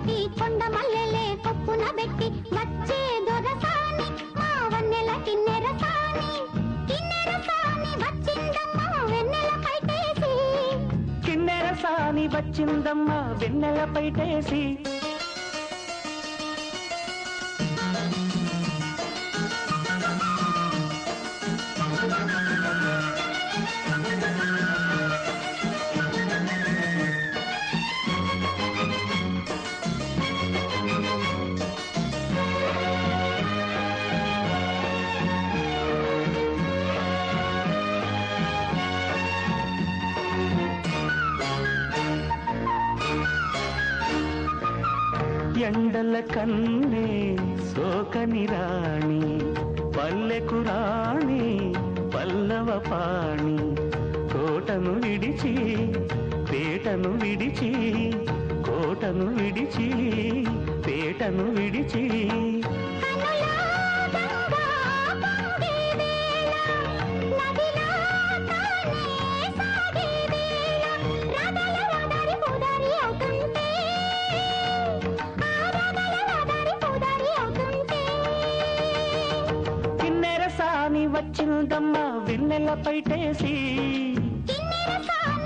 పెట్టి కొండ మల్లెలే కొప్పున పెట్టి వచ్చే దొరసాని మా వన్నెల కిన్నెర సాని వచ్చిందమ్మా వెన్నెల పైటేసి కిన్నెర సాని వచ్చిందమ్మా వెన్నెల పైటేసి ఎండల కన్నే సోకని రాణి పల్లెకు రాణి పల్లవ పాణి కోటను విడిచి పేటను విడిచి కోటను విడిచి పేటను విడిచి వచ్చిందమ్మా వెన్నెల పైటేసి కిన్నెర సాని